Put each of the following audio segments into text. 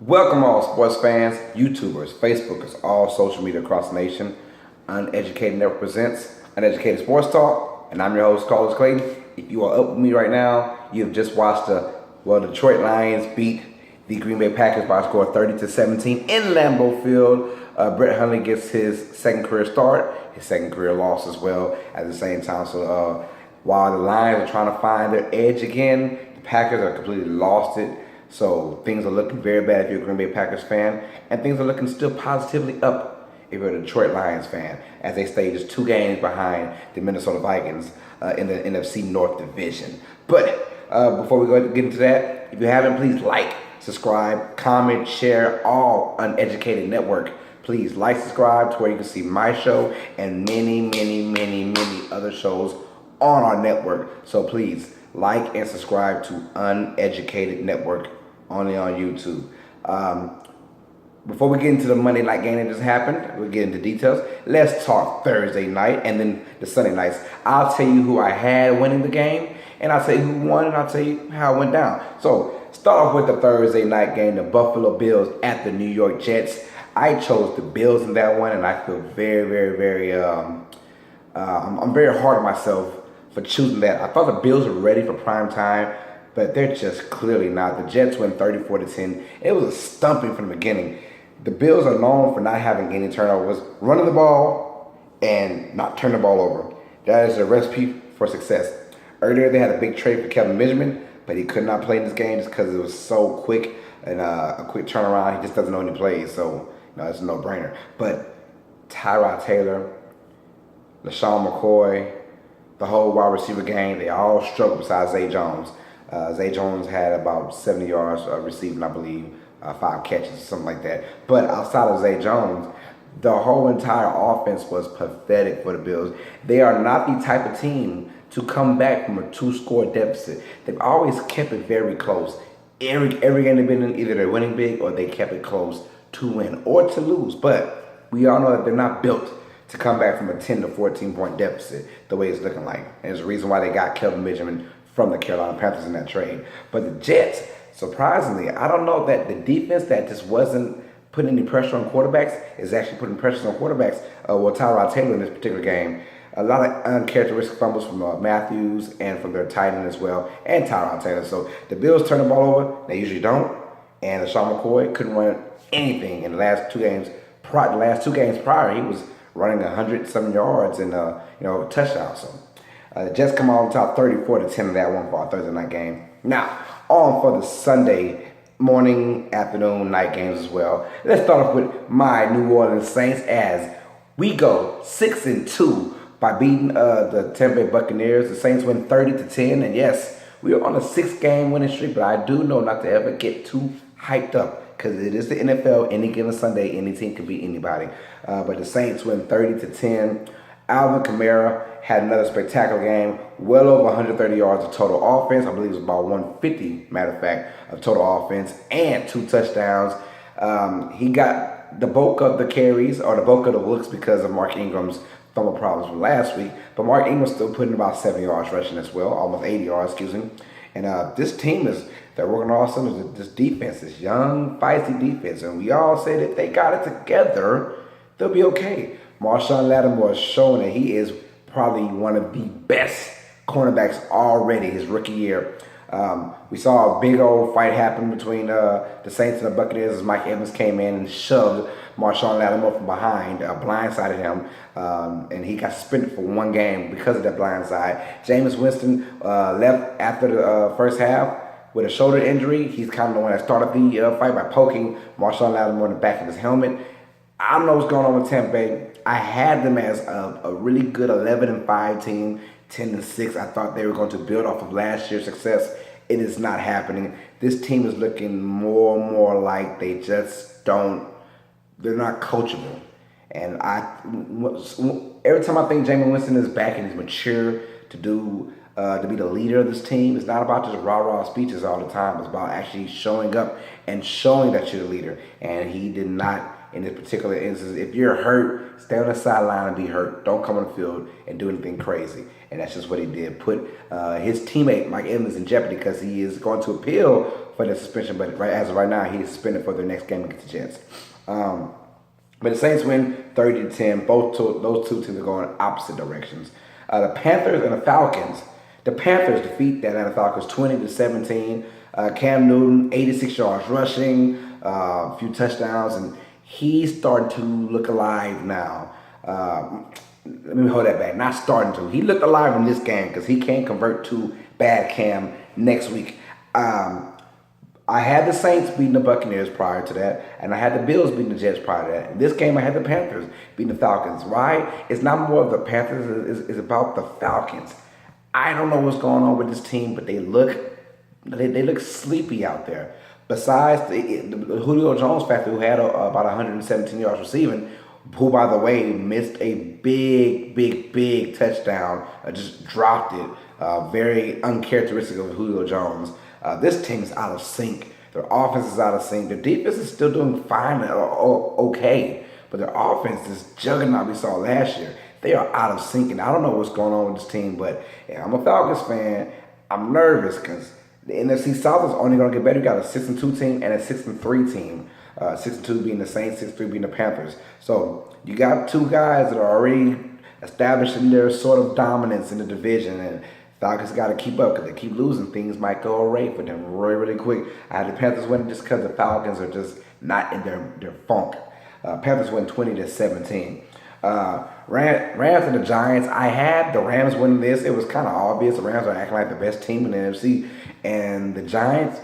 Welcome all sports fans, YouTubers, Facebookers, all social media across the nation. Uneducated Network presents Uneducated Sports Talk, and I'm your host, Carlos Clayton. If you are up with me right now, you have just watched the Detroit Lions beat the Green Bay Packers by a score of 30-17 in Lambeau Field. Brett Hundley gets his second career start, his second career loss as well at the same time. So while the Lions are trying to find their edge again, the Packers are completely lost it. So things are looking very bad if you're a Green Bay Packers fan, and things are looking still positively up if you're a Detroit Lions fan, as they stay just 2 games behind the Minnesota Vikings in the NFC North Division. But before we go get into that, if you haven't, please like, subscribe, comment, share all Uneducated Network. Please like, subscribe to where you can see my show and many other shows on our network. So please like and subscribe to Uneducated Network only on YouTube. Before we get into the Monday night game that just happened, we'll get into details. Let's talk Thursday night and then the Sunday nights. I'll tell you who I had winning the game, and I'll tell you who won, and I'll tell you how it went down. So start off with the Thursday night game, the Buffalo Bills at the New York Jets. I chose the Bills in that one, and I feel very I'm very hard on myself for choosing that. I thought the Bills were ready for prime time, but they're just clearly not. The Jets win 34-10. It was a stumping from the beginning. The Bills are known for not having any turnovers, running the ball, and not turning the ball over. That is a recipe for success. Earlier, they had a big trade for Kevin Benjamin, but he could not play in this game just because it was so quick and a quick turnaround. He just doesn't know any plays, so it's a no-brainer. But Tyrod Taylor, LaShawn McCoy, the whole wide receiver game, they all struggled besides Zay Jones. Zay Jones had about 70 yards receiving, I believe, 5 catches, something like that. But outside of Zay Jones, the whole entire offense was pathetic for the Bills. They are not the type of team to come back from a 2-score deficit. They've always kept it very close. Every game they've been in, either they're winning big or they kept it close to win or to lose. But we all know that they're not built to come back from a 10 to 14 point deficit the way it's looking like. And there's a reason why they got Kevin Benjamin from the Carolina Panthers in that trade. But the Jets, surprisingly, I don't know that the defense that just wasn't putting any pressure on quarterbacks is actually putting pressure on quarterbacks. Tyrod Taylor in this particular game. A lot of uncharacteristic fumbles from Matthews and from their tight end as well, and Tyrod Taylor. So the Bills turn the ball over. They usually don't. And LaShawn McCoy couldn't run anything in the last 2 games. The last 2 games prior, he was running 107 yards and touchdowns. So the Jets come out on top 34-10 in that one for our Thursday night game. Now, on for the Sunday morning, afternoon, night games as well. Let's start off with my New Orleans Saints as we go 6-2 by beating the Tampa Bay Buccaneers. The Saints win 30-10, and yes, we are on a 6-game winning streak, but I do know not to ever get too hyped up, because it is the NFL. Any given Sunday, any team can beat anybody. But the Saints win 30-10. Alvin Kamara had another spectacular game. Well over 130 yards of total offense. I believe it was about 150, matter of fact, of total offense, and 2 touchdowns. He got the bulk of the carries, or the bulk of the looks, because of Mark Ingram's fumble problems from last week. But Mark Ingram's still putting about 70 yards rushing as well, almost 80 yards, excuse me. And this team they're working all cylinders. This defense, this young, feisty defense. And we all say that if they got it together, they'll be okay. Marshawn Lattimore is showing that he is probably one of the best cornerbacks already his rookie year. We saw a big old fight happen between the Saints and the Buccaneers as Mike Evans came in and shoved Marshawn Lattimore from behind, blindsided him, and he got suspended for 1 game because of that blindside. Jameis Winston left after the first half with a shoulder injury. He's kind of the one that started the fight by poking Marshawn Lattimore in the back of his helmet. I don't know what's going on with Tampa Bay. I had them as a really good 11-5 team, 10-6. I thought they were going to build off of last year's success. It is not happening. This team is looking more and more like they just they're not coachable. And every time I think Jameis Winston is back and he's mature to be the leader of this team, it's not about just rah-rah speeches all the time. It's about actually showing up and showing that you're the leader. And he did not in this particular instance. If you're hurt, stay on the sideline and be hurt. Don't come on the field and do anything crazy. And that's just what he did. Put his teammate Mike Evans in jeopardy because he is going to appeal for the suspension. But as of right now, he's suspended for their next game against the Jets. But the Saints win 30-10. Those two teams are going opposite directions. The Panthers and the Falcons. The Panthers defeat the Atlanta Falcons 20-17. Cam Newton, 86 yards rushing, a few touchdowns, and he's starting to look alive now. Let me hold that back. Not starting to. He looked alive in this game because he can't convert to bad Cam next week. I had the Saints beating the Buccaneers prior to that, and I had the Bills beating the Jets prior to that. In this game, I had the Panthers beating the Falcons. Why? It's not more of the Panthers. It's about the Falcons. I don't know what's going on with this team, but they look sleepy out there. Besides the Julio Jones factor, who had about 117 yards receiving, who, by the way, missed a big touchdown, just dropped it. Very uncharacteristic of Julio Jones. This team is out of sync. Their offense is out of sync. Their defense is still doing fine or okay, but their offense, this juggernaut we saw last year, they are out of sync. And I don't know what's going on with this team, but yeah, I'm a Falcons fan. I'm nervous because the NFC South is only going to get better. You got a 6-2 team and a 6-3 team. 6-2 being the Saints, 6-3 being the Panthers. So you got two guys that are already establishing their sort of dominance in the division, and Falcons got to keep up because they keep losing. Things might go away for them really quick. I had the Panthers winning just because the Falcons are just not in their funk. Panthers win 20-17. Rams and the Giants. I had the Rams winning this. It was kind of obvious. The Rams are acting like the best team in the NFC, and the Giants,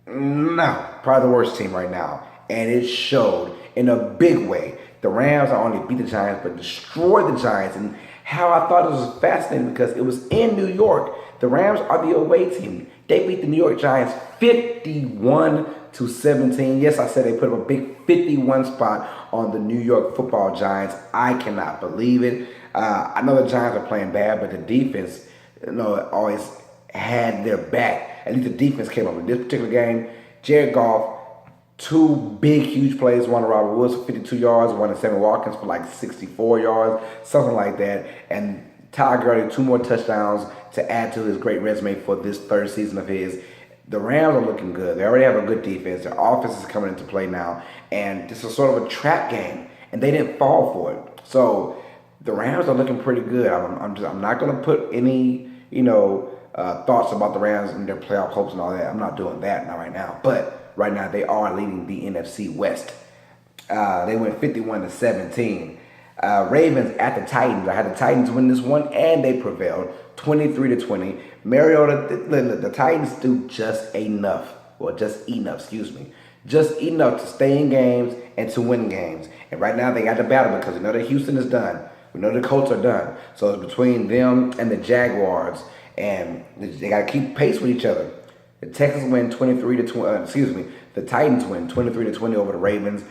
no, probably the worst team right now. And it showed in a big way. The Rams not only beat the Giants, but destroyed the Giants. And how I thought it was fascinating because it was in New York. The Rams are the away team. They beat the New York Giants 51-17. Yes, I said they put up a big 51 spot on the New York Football Giants. I cannot believe it. I know the Giants are playing bad, but the defense, always had their back. At least the defense came up in this particular game. Jared Goff, two big, huge plays. One to Robert Woods for 52 yards, one to Sammy Watkins for like 64 yards, something like that. And Todd Gurley, 2 more touchdowns to add to his great resume for this third season of his. The Rams are looking good. They already have a good defense. Their offense is coming into play now. And this is sort of a trap game. And they didn't fall for it. So the Rams are looking pretty good. I'm not going to put any, thoughts about the Rams and their playoff hopes and all that. I'm not doing that not right now. But right now, they are leading the NFC West. They went 51-17. Ravens at the Titans. I had the Titans win this one, and they prevailed 23-20. Mariota, the Titans do just enough. Just enough to stay in games and to win games. And right now, they got the battle because we know that Houston is done. We know the Colts are done. So it's between them and the Jaguars, and they got to keep pace with each other. The Texans win 23-20. The Titans win 23-20 over the Ravens.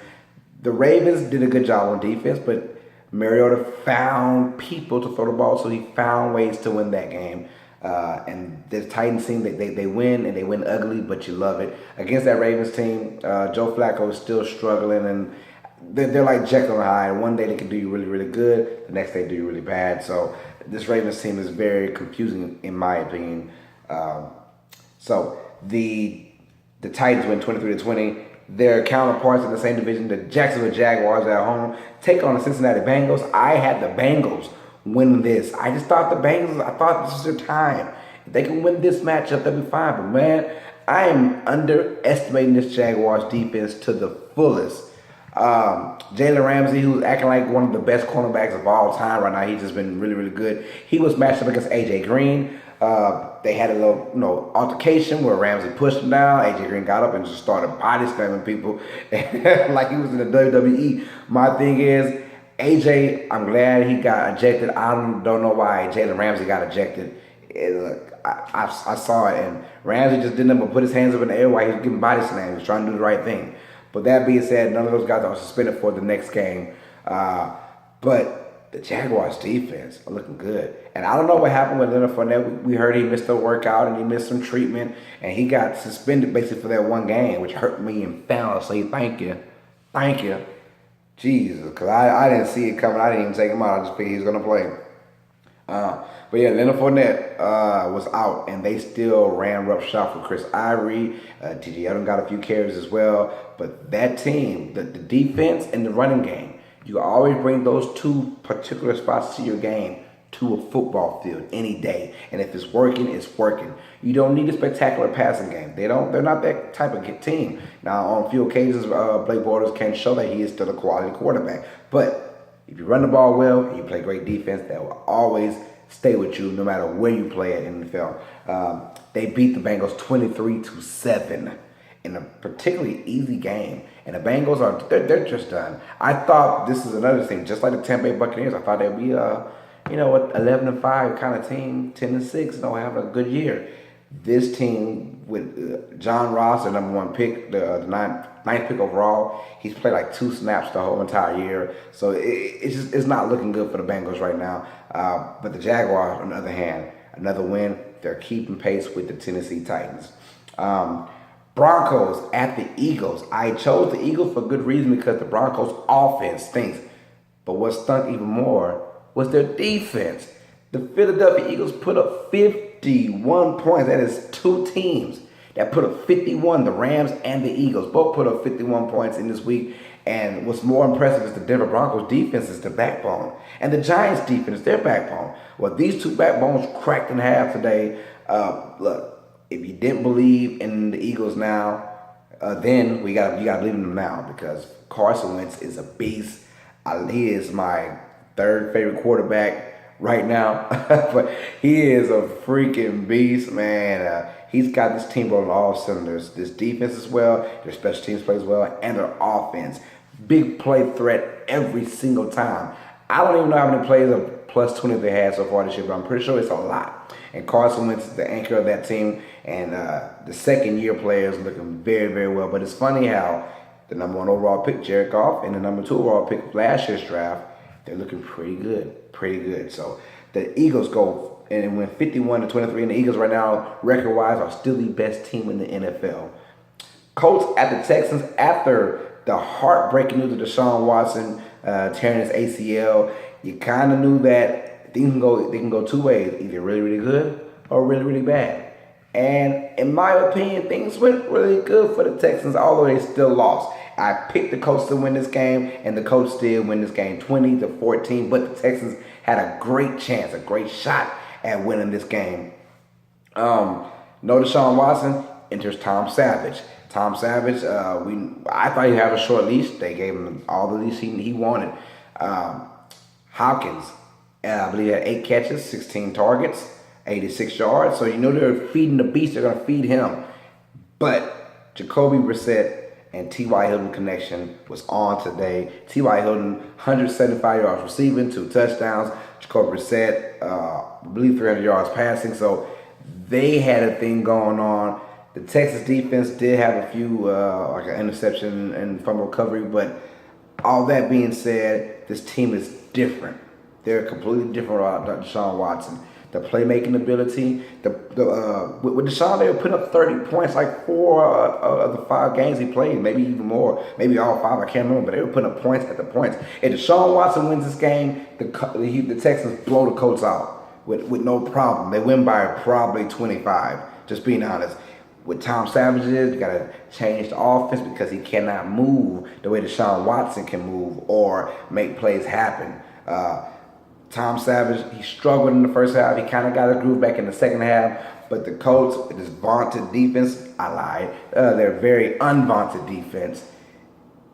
The Ravens did a good job on defense, but Mariota found people to throw the ball, so he found ways to win that game. And the Titans team, they win, and they win ugly, but you love it. Against that Ravens team, Joe Flacco is still struggling, and they're like Jekyll and Hyde. One day they can do you really good. The next day they do you really bad. So this Ravens team is very confusing, in my opinion. So the Titans win 23-20. Their counterparts in the same division, the Jacksonville Jaguars at home, take on the Cincinnati Bengals. I had the Bengals win this. I just thought this was their time. If they can win this matchup, they'll be fine. But man, I am underestimating this Jaguars defense to the fullest. Jalen Ramsey, who's acting like one of the best cornerbacks of all time right now, he's just been really good. He was matched up against AJ Green. They had a little, altercation where Ramsey pushed him down. AJ Green got up and just started body slamming people like he was in the WWE. My thing is, AJ, I'm glad he got ejected. I don't know why Jalen Ramsey got ejected. I saw it, and Ramsey just didn't even put his hands up in the air while he was getting body slammed. He was trying to do the right thing. But that being said, none of those guys are suspended for the next game. But the Jaguars defense are looking good. And I don't know what happened with Leonard Fournette. We heard he missed a workout and he missed some treatment. And he got suspended basically for that one game, which hurt me and foul. So thank you. Jesus. Because I didn't see it coming. I didn't even take him out. I just figured he was going to play. But yeah, Leonard Fournette was out, and they still ran roughshod for Chris Ivory. TJ Yeldon got a few carries as well. But that team, the defense and the running game, you always bring those two particular spots to your game to a football field any day. And if it's working, it's working. You don't need a spectacular passing game. They're not that type of team. Now, on a few occasions, Blake Bortles can show that he is still a quality quarterback. But if you run the ball well and you play great defense, that will always stay with you no matter where you play it in the NFL. They beat the Bengals 23-7 in a particularly easy game. And the Bengals they're just done. I thought this is another thing, just like the Tampa Bay Buccaneers. I thought they'd be 11-5 kind of team, 10-6, having a good year. This team with John Ross, the number one pick, the ninth pick overall, he's played like 2 snaps the whole entire year. So it's not looking good for the Bengals right now. But the Jaguars, on the other hand, another win. They're keeping pace with the Tennessee Titans. Broncos at the Eagles. I chose the Eagles for good reason because the Broncos offense stinks. But what stunk even more was their defense. The Philadelphia Eagles put up 51 points. That is 2 teams that put up 51. The Rams and the Eagles both put up 51 points in this week. And what's more impressive is the Denver Broncos defense is the backbone. And the Giants defense is their backbone. Well, these 2 backbones cracked in half today. Look, if you didn't believe in the Eagles now, then you got to believe in them now because Carson Wentz is a beast. He is my 3rd favorite quarterback right now, but he is a freaking beast, man. He's got this team rolling all cylinders. This defense as well, their special teams plays well, and their offense. Big play threat every single time. I don't even know how many plays of plus 20 they had so far this year, but I'm pretty sure it's a lot. And Carson Wentz is the anchor of that team, and the second-year players looking very, very well. But it's funny how the number 1 overall pick, Jared Goff, and the number 2 overall pick last year's draft, they're looking pretty good. So the Eagles go and win 51-23, and the Eagles right now, record-wise, are still the best team in the NFL. Colts at the Texans after the heartbreaking news of Deshaun Watson tearing his ACL. You kind of knew that they can go 2 ways, either really, really good or really, really bad. And in my opinion, things went really good for the Texans, although they still lost. I picked the Colts to win this game, and the Colts did win this game 20-14, but the Texans had a great chance, a great shot at winning this game. No Deshaun Watson, enters Tom Savage. Tom Savage, I thought he had a short leash. They gave him all the leash he wanted. Hopkins, I believe he had 8 catches, 16 targets, 86 yards. So you know they're feeding the beast. They're going to feed him. But Jacoby Brissett and T.Y. Hilton connection was on today. T.Y. Hilton, 175 yards receiving, 2 touchdowns. Jacoby Brissett, I believe 300 yards passing. So they had a thing going on. The Texas defense did have a few, like an interception and fumble recovery. But all that being said, this team is different. They're completely different without Deshaun Watson. The playmaking ability, with Deshaun, they were putting up 30 points like 4 of the 5 games he played, maybe even more, maybe all 5. I can't remember, but they were putting up points at the points. If Deshaun Watson wins this game, the Texans blow the Colts out with no problem. They win by probably 25. Just being honest. With Tom Savage, you got to change the offense because he cannot move the way Deshaun Watson can move or make plays happen. Tom Savage, he struggled in the first half. He kind of got his groove back in the second half. But the Colts, this vaunted defense, I lied. They're very unvaunted defense.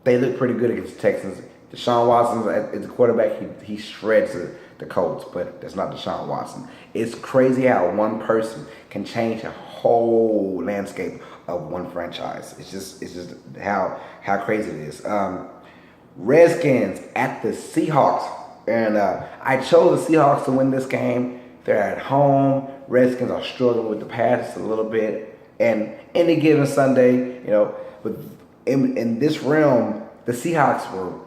They look pretty good against the Texans. Deshaun Watson, as a quarterback, he shreds the Colts, but that's not Deshaun Watson. It's crazy how one person can change a whole landscape of one franchise. It's just how crazy it is. Redskins at the Seahawks. And I chose the Seahawks to win this game. They're at home. Redskins are struggling with the pass a little bit. And any given Sunday, but in this realm, the Seahawks were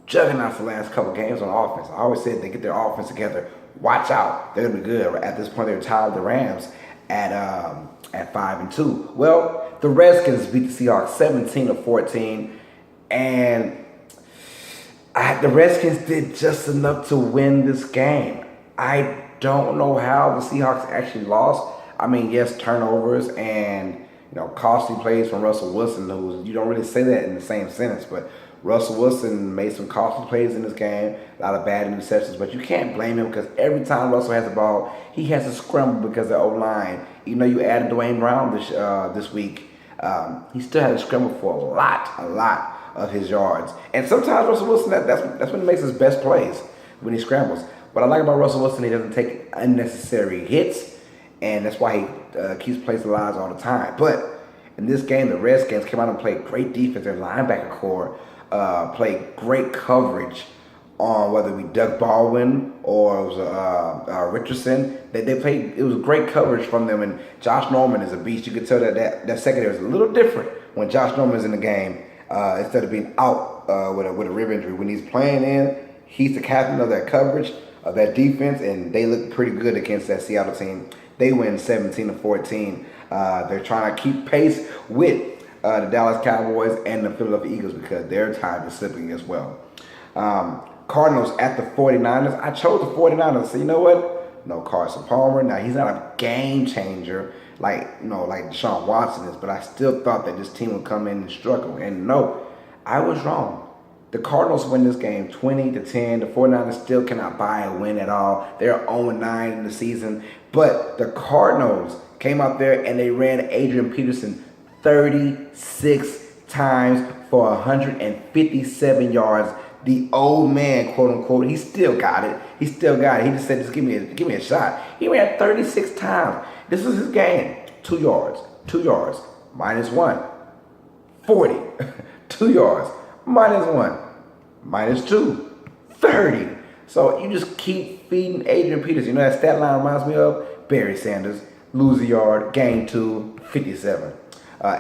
juggernauts the last couple games on offense. I always said they get their offense together. Watch out. They're going to be good. At this point, they're tied with the Rams at 5-2. Well, the Redskins beat the Seahawks 17-14. And the Redskins did just enough to win this game. I don't know how the Seahawks actually lost. I mean, yes, turnovers and costly plays from Russell Wilson, who you don't really say that in the same sentence, but Russell Wilson made some costly plays in this game, a lot of bad interceptions, but you can't blame him because every time Russell has the ball, he has to scramble because of the O-line. Even though you added Dwayne Brown this week, he still had to scramble for a lot of his yards. And sometimes Russell Wilson, that's when he makes his best plays, when he scrambles. What I like about Russell Wilson, he doesn't take unnecessary hits, and that's why he keeps plays alive all the time. But in this game, the Redskins came out and played great defense. Their linebacker core played great coverage on whether it be Doug Baldwin or it was Richardson. They played. It was great coverage from them. And Josh Norman is a beast. You could tell that secondary is a little different when Josh Norman is in the game instead of being out with a rib injury. When he's playing in, he's the captain of that coverage of that defense, and they look pretty good against that Seattle team. They win 17-14. They're trying to keep pace with the Dallas Cowboys and the Philadelphia Eagles because their time is slipping as well. Cardinals at the 49ers. I chose the 49ers. So you know what? No Carson Palmer. Now, he's not a game changer like Deshaun Watson is, but I still thought that this team would come in and struggle. And no, I was wrong. The Cardinals win this game 20-10. The 49ers still cannot buy a win at all. They're 0-9 in the season. But the Cardinals came out there and they ran Adrian Peterson 36 times for 157 yards. The old man, quote unquote, he still got it. He just said, just give me a shot. He ran 36 times. This was his game. 2 yards, -1. 40. 2 yards, -1, -2, 30. So you just keep feeding Adrian Peterson. You know that stat line reminds me of Barry Sanders. Lose a yard, gain 2, 57.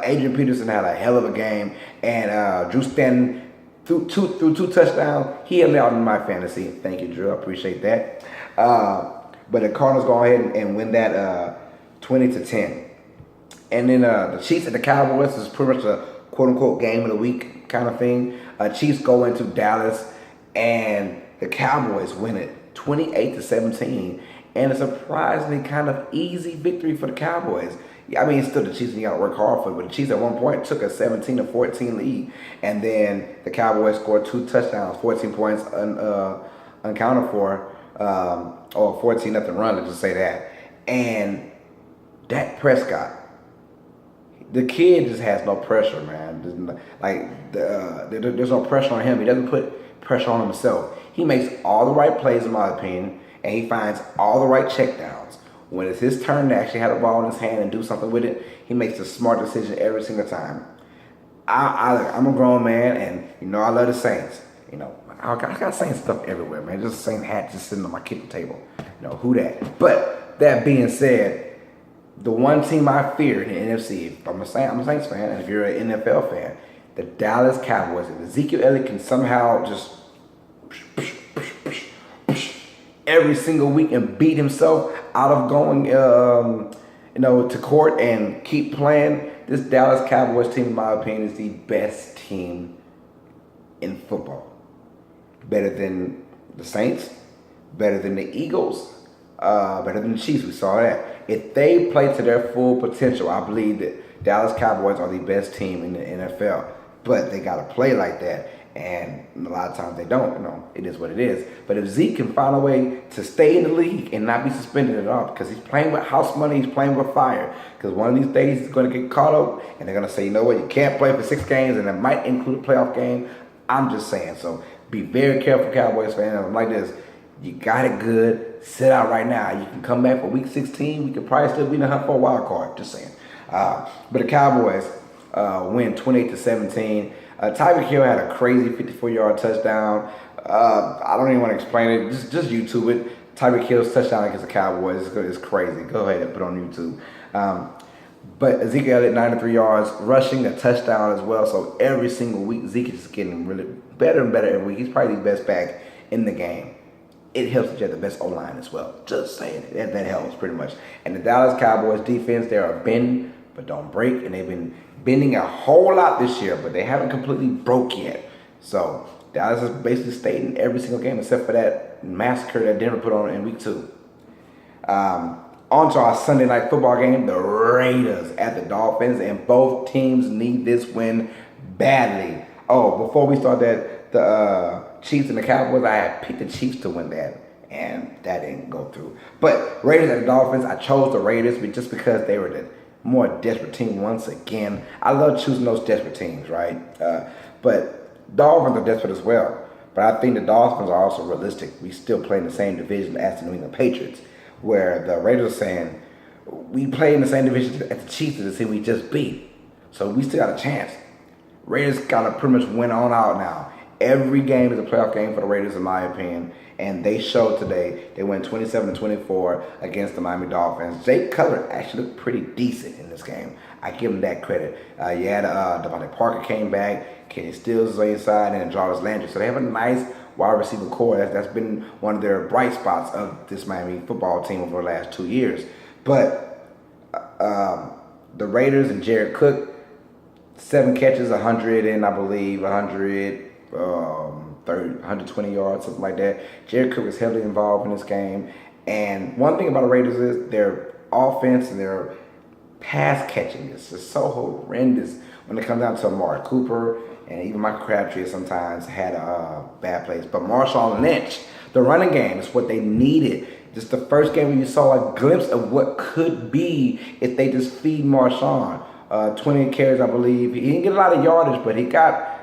Adrian Peterson had a hell of a game, and Drew Stanton threw two touchdowns. He allowed in my fantasy. Thank you, Drew. I appreciate that. But the Cardinals go ahead and win that 20-10. And then the Chiefs and the Cowboys is pretty much a quote-unquote game of the week kind of thing. Chiefs go into Dallas, and the Cowboys win it 28-17. And a surprisingly kind of easy victory for the Cowboys. I mean, it's still the Chiefs, and you got to work hard for it. But the Chiefs at one point took a 17-14 lead. And then the Cowboys scored 2 touchdowns, 14 points unaccounted for, or 14-0 run, let's just say that. And Dak Prescott, the kid just has no pressure, man. There's no pressure on him. He doesn't put pressure on himself. He makes all the right plays, in my opinion, and he finds all the right checkdowns. When it's his turn to actually have the ball in his hand and do something with it, he makes a smart decision every single time. I'm a grown man, and I love the Saints. I got Saints stuff everywhere, man. Just a Saints hat just sitting on my kitchen table. Who that? But that being said, the one team I fear in the NFC, I'm a Saints fan, and if you're an NFL fan, the Dallas Cowboys. If Ezekiel Elliott can somehow just every single week and beat himself out of going, to court and keep playing, this Dallas Cowboys team, in my opinion, is the best team in football. Better than the Saints, better than the Eagles, better than the Chiefs. We saw that. If they play to their full potential, I believe that Dallas Cowboys are the best team in the NFL. But they got to play like that. And a lot of times they don't. It is what it is. But if Zeke can find a way to stay in the league and not be suspended at all, because he's playing with house money, he's playing with fire. Because one of these days he's going to get caught up, and they're going to say, you know what, you can't play for 6 games, and it might include a playoff game. I'm just saying. So be very careful, Cowboys fans. I'm like this. You got it good. Sit out right now. You can come back for week 16. We could probably still be in the hunt for a wild card. Just saying. But the Cowboys win 28-17. Tyreek Hill had a crazy 54-yard touchdown. I don't even want to explain it. Just YouTube it. Tyreek Hill's touchdown against the Cowboys is crazy. Go ahead and put it on YouTube. But Ezekiel Elliott, 93 yards, rushing a touchdown as well. So every single week, Zeke is getting really better and better every week. He's probably the best back in the game. It helps that you have the best O-line as well. Just saying. That helps pretty much. And the Dallas Cowboys defense, they are bend but don't break. And they've been bending a whole lot this year, but they haven't completely broke yet. So Dallas is basically stayed in every single game except for that massacre that Denver put on in week 2. On to our Sunday night football game, the Raiders at the Dolphins, and both teams need this win badly. Oh, before we start that, the Chiefs and the Cowboys, I had picked the Chiefs to win that, and that didn't go through. But Raiders at the Dolphins, I chose the Raiders just because they were the more desperate team once again. I love choosing those desperate teams, right? But Dolphins are desperate as well. But I think the Dolphins are also realistic. We still play in the same division as the New England Patriots, where the Raiders are saying, we play in the same division as the Chiefs, the team we just beat. So we still got a chance. Raiders got to pretty much win on out now. Every game is a playoff game for the Raiders, in my opinion. And they showed today. They went 27-24 against the Miami Dolphins. Jake Cutler actually looked pretty decent in this game. I give him that credit. Devontae Parker came back. Kenny Stills is on your side, and Jarvis Landry. So they have a nice wide receiver core. That's been one of their bright spots of this Miami football team over the last 2 years. But the Raiders and Jared Cook, 7 catches, 100 and I believe 120 yards, something like that. Jared Cook is heavily involved in this game. And one thing about the Raiders is their offense and their pass catching is just so horrendous when it comes down to Amari Cooper, and even Michael Crabtree sometimes had bad plays. But Marshawn Lynch, the running game is what they needed. Just the first game where you saw a glimpse of what could be if they just feed Marshawn. 20 carries, I believe. He didn't get a lot of yardage, but he got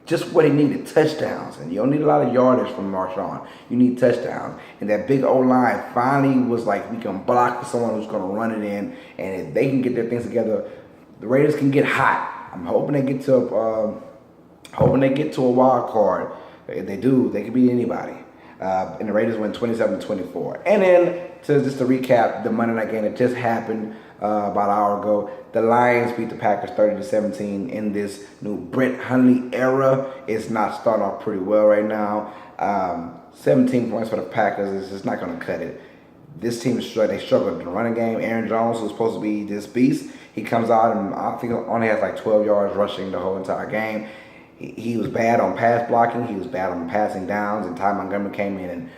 just what he needed, touchdowns. And you don't need a lot of yardage from Marshawn. You need touchdowns. And that big O-line finally was like, we can block for someone who's going to run it in. And if they can get their things together, the Raiders can get hot. I'm hoping they get to a wild card. If they do, they could beat anybody. And the Raiders win 27-24. And then, to recap, the Monday night game that just happened about an hour ago, the Lions beat the Packers 30-17 in this new Brett Hundley era. It's not starting off pretty well right now. 17 points for the Packers is just not going to cut it. This team is struggling. They struggled in the running game. Aaron Jones, who's supposed to be this beast, he comes out and I think only has like 12 yards rushing the whole entire game. He was bad on pass blocking. He was bad on passing downs, and Ty Montgomery came in and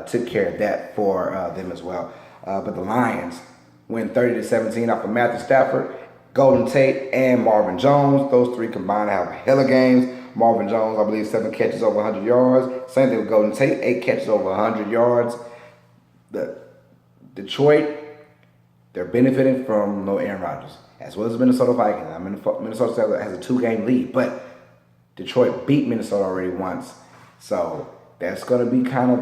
took care of that for them as well. But the Lions win 30-17 off of Matthew Stafford, Golden Tate, and Marvin Jones. Those three combined have hella games. Marvin Jones, I believe, 7 catches over 100 yards. Same thing with Golden Tate, 8 catches over 100 yards. The Detroit, they're benefiting from no Aaron Rodgers, as well as the Minnesota Vikings. Minnesota has a 2-game lead, but Detroit beat Minnesota already once. So that's going to be kind of,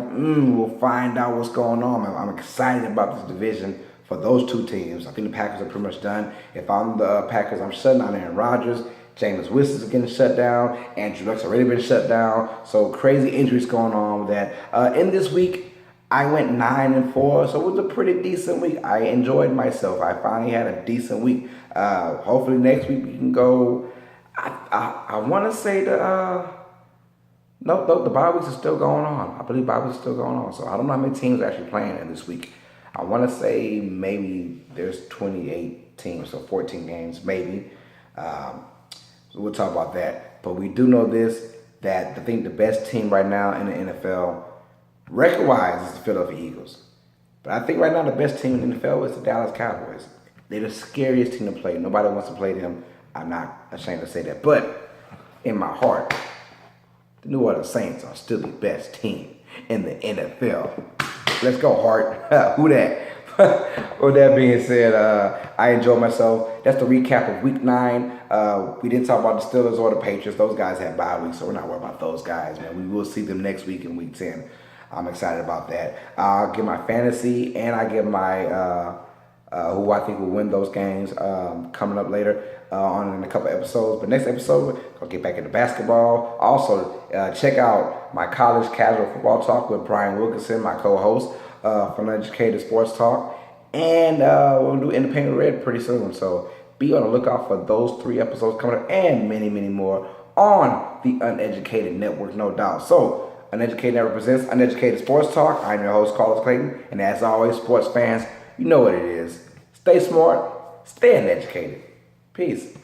we'll find out what's going on. I'm excited about this division for those two teams. I think the Packers are pretty much done. If I'm the Packers, I'm shutting down Aaron Rodgers. Jameis Winston's getting shut down. Andrew Luck's already been shut down. So crazy injuries going on with that. In this week, I went 9-4, so it was a pretty decent week. I enjoyed myself. I finally had a decent week. Hopefully next week we can go. I want to say that no, the bye weeks are still going on. I believe bye weeks are still going on. So I don't know how many teams are actually playing in this week. I want to say maybe there's 28 teams, so 14 games maybe. So we'll talk about that. But we do know this, that I think the best team right now in the NFL, record-wise, is the Philadelphia Eagles. But I think right now the best team in the NFL is the Dallas Cowboys. They're the scariest team to play. Nobody wants to play them. I'm not ashamed to say that. But in my heart, the New Orleans Saints are still the best team in the NFL. Let's go, Hart. Who that? With that being said, I enjoyed myself. That's the recap of Week 9. We didn't talk about the Steelers or the Patriots. Those guys had bye weeks, so we're not worried about those guys, man. We will see them next week in Week 10. I'm excited about that. I'll give my fantasy, and I give my who I think will win those games coming up later on in a couple episodes. But next episode, I'll get back into basketball. Also, check out my college casual football talk with Brian Wilkinson, my co-host from UNEDUCATED Sports Talk. And we'll do Independent Red pretty soon. So be on the lookout for those 3 episodes coming up and many, many more on the Uneducated Network, no doubt. So, Uneducated Network presents Uneducated Sports Talk. I'm your host, Carlos Clayton. And as always, sports fans, you know what it is. Stay smart, stay uneducated. Peace.